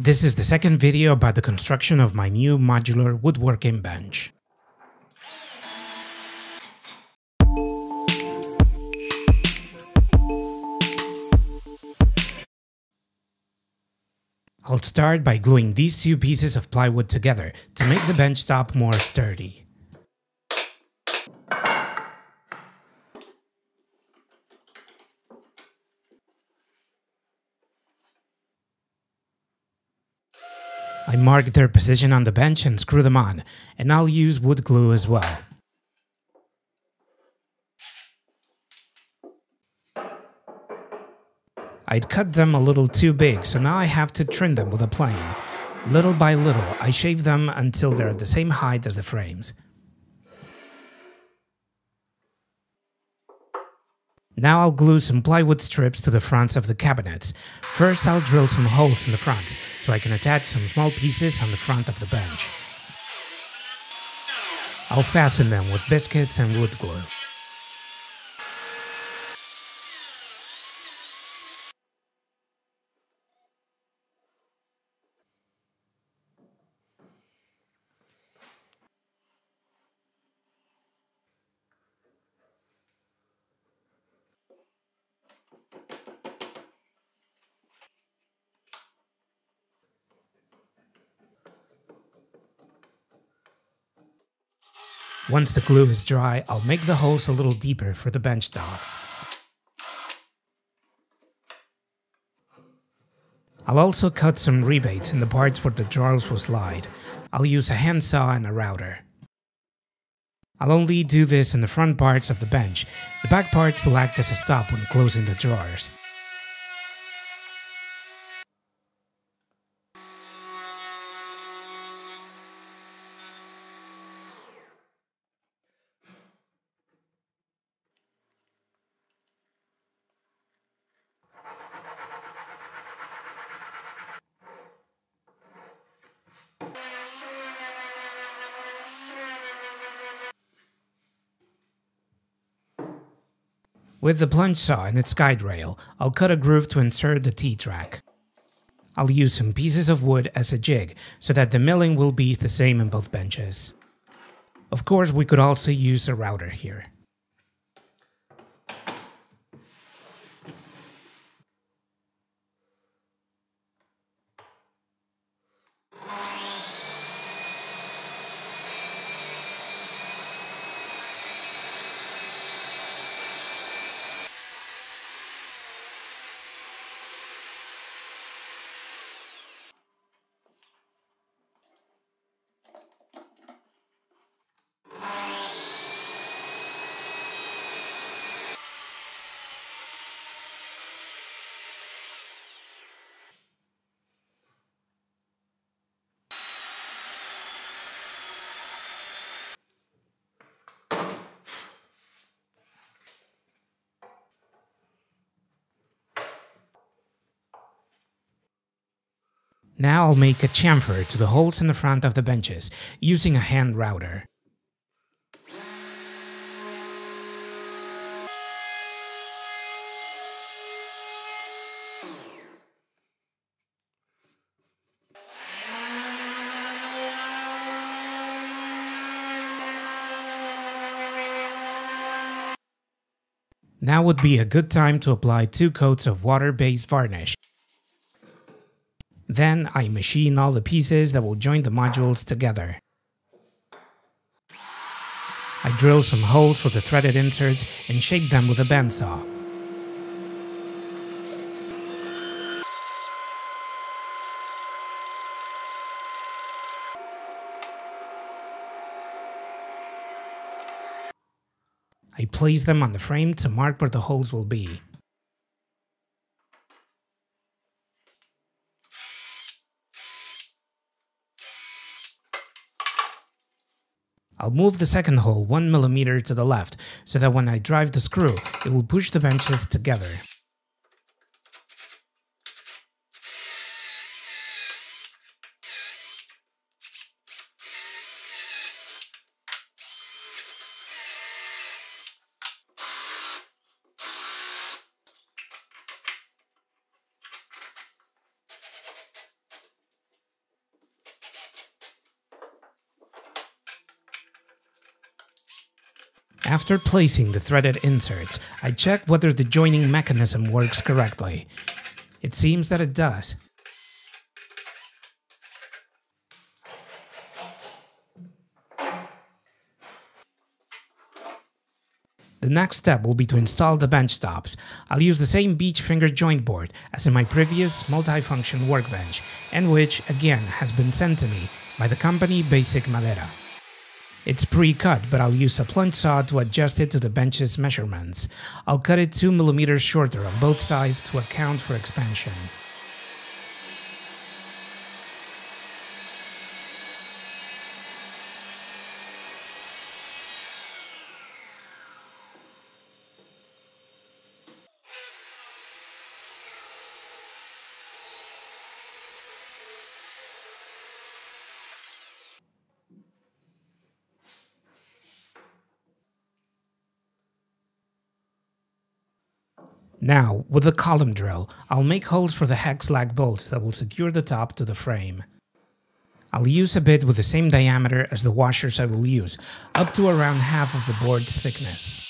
This is the second video about the construction of my new modular woodworking bench. I'll start by gluing these two pieces of plywood together to make the bench top more sturdy. I mark their position on the bench and screw them on, and I'll use wood glue as well. I'd cut them a little too big, so now I have to trim them with a plane. Little by little, I shave them until they're the same height as the frames. Now I'll glue some plywood strips to the fronts of the cabinets. First I'll drill some holes in the fronts, so I can attach some small pieces on the front of the bench. I'll fasten them with biscuits and wood glue. Once the glue is dry, I'll make the holes a little deeper for the bench tops. I'll also cut some rebates in the parts where the drawers will slide. I'll use a handsaw and a router. I'll only do this in the front parts of the bench. The back parts will act as a stop when closing the drawers. With the plunge saw and its guide rail, I'll cut a groove to insert the T-track. I'll use some pieces of wood as a jig so that the milling will be the same in both benches. Of course, we could also use a router here. Now I'll make a chamfer to the holes in the front of the benches using a hand router. Now would be a good time to apply 2 coats of water-based varnish. Then I machine all the pieces that will join the modules together. I drill some holes with the threaded inserts and shape them with a bandsaw. I place them on the frame to mark where the holes will be. I'll move the second hole 1 mm to the left so that when I drive the screw, it will push the benches together. After placing the threaded inserts, I check whether the joining mechanism works correctly. It seems that it does. The next step will be to install the bench tops. I'll use the same beech finger joint board as in my previous multifunction workbench, and which, again, has been sent to me by the company Basic Madera. It's pre-cut, but I'll use a plunge saw to adjust it to the bench's measurements. I'll cut it 2 mm shorter on both sides to account for expansion. Now, with the column drill, I'll make holes for the hex lag bolts that will secure the top to the frame. I'll use a bit with the same diameter as the washers I will use, up to around half of the board's thickness.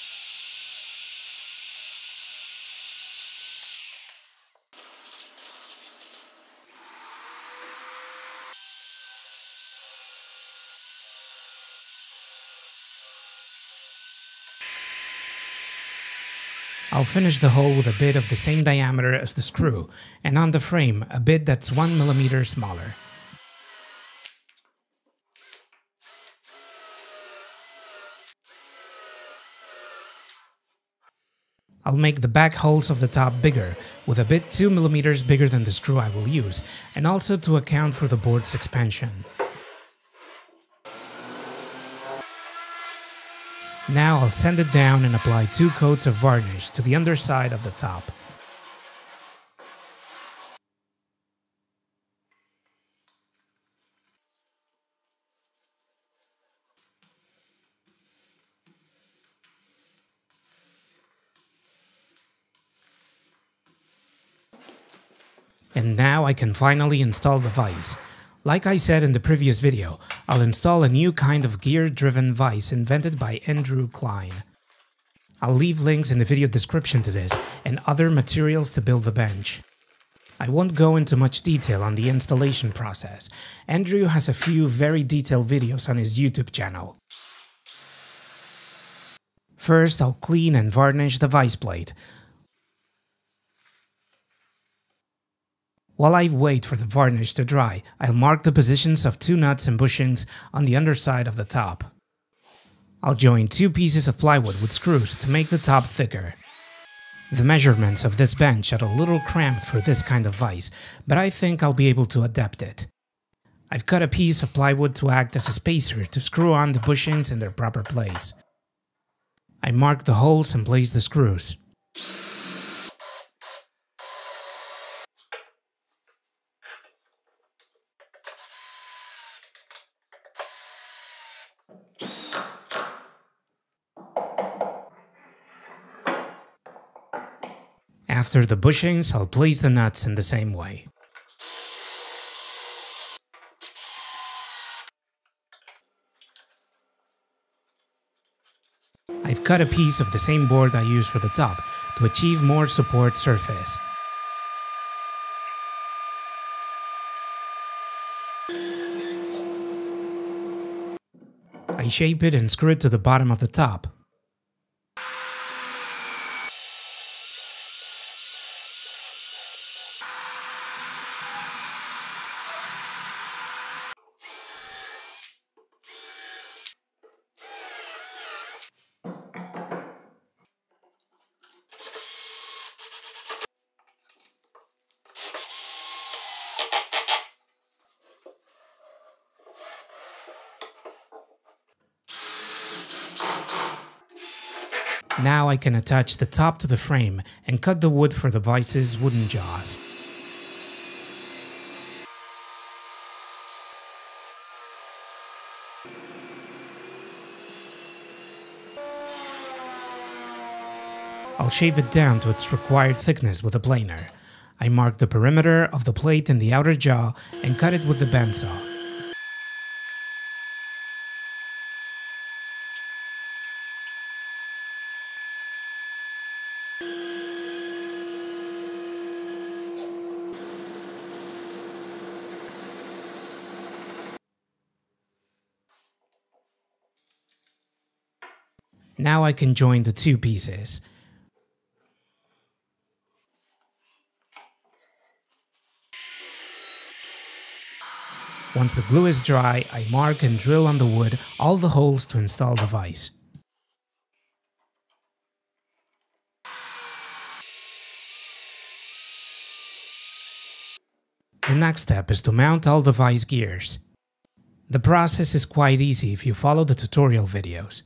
I'll finish the hole with a bit of the same diameter as the screw, and on the frame, a bit that's 1 mm smaller. I'll make the back holes of the top bigger, with a bit 2 mm bigger than the screw I will use, and also to account for the board's expansion. Now I'll sand it down and apply 2 coats of varnish to the underside of the top. And now I can finally install the vise. Like I said in the previous video, I'll install a new kind of gear-driven vise invented by Andrew Klein. I'll leave links in the video description to this and other materials to build the bench. I won't go into much detail on the installation process. Andrew has a few very detailed videos on his YouTube channel. First, I'll clean and varnish the vise plate. While I wait for the varnish to dry, I'll mark the positions of 2 nuts and bushings on the underside of the top. I'll join 2 pieces of plywood with screws to make the top thicker. The measurements of this bench are a little cramped for this kind of vise, but I think I'll be able to adapt it. I've cut a piece of plywood to act as a spacer to screw on the bushings in their proper place. I mark the holes and place the screws. After the bushings, I'll place the nuts in the same way. I've cut a piece of the same board I used for the top to achieve more support surface. I shape it and screw it to the bottom of the top. Now I can attach the top to the frame and cut the wood for the vise's wooden jaws. I'll shape it down to its required thickness with a planer. I mark the perimeter of the plate in the outer jaw and cut it with the bandsaw. Now I can join the two pieces. Once the glue is dry, I mark and drill on the wood all the holes to install the vise. The next step is to mount all the vise gears. The process is quite easy if you follow the tutorial videos.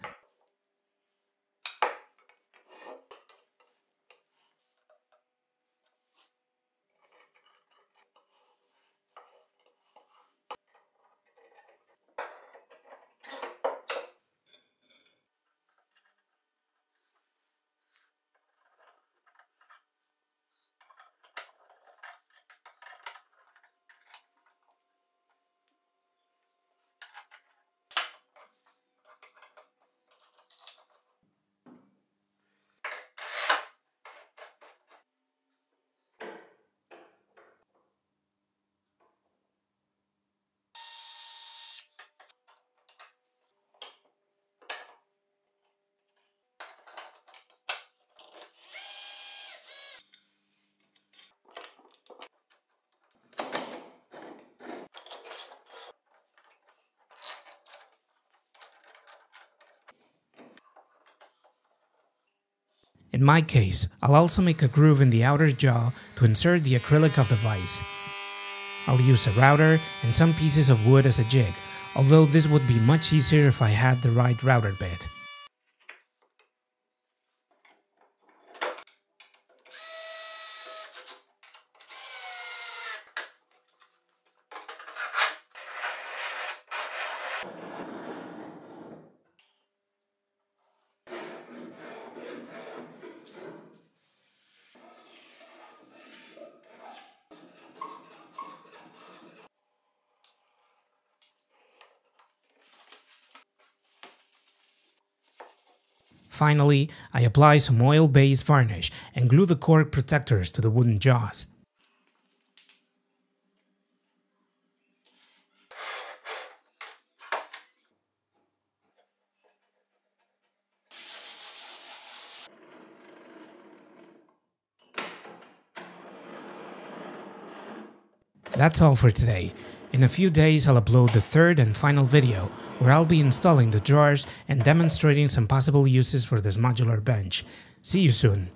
In my case, I'll also make a groove in the outer jaw to insert the acrylic of the vise. I'll use a router and some pieces of wood as a jig, although this would be much easier if I had the right router bit. Finally, I apply some oil-based varnish and glue the cork protectors to the wooden jaws. That's all for today. In a few days I'll upload the third and final video where I'll be installing the drawers and demonstrating some possible uses for this modular bench. See you soon.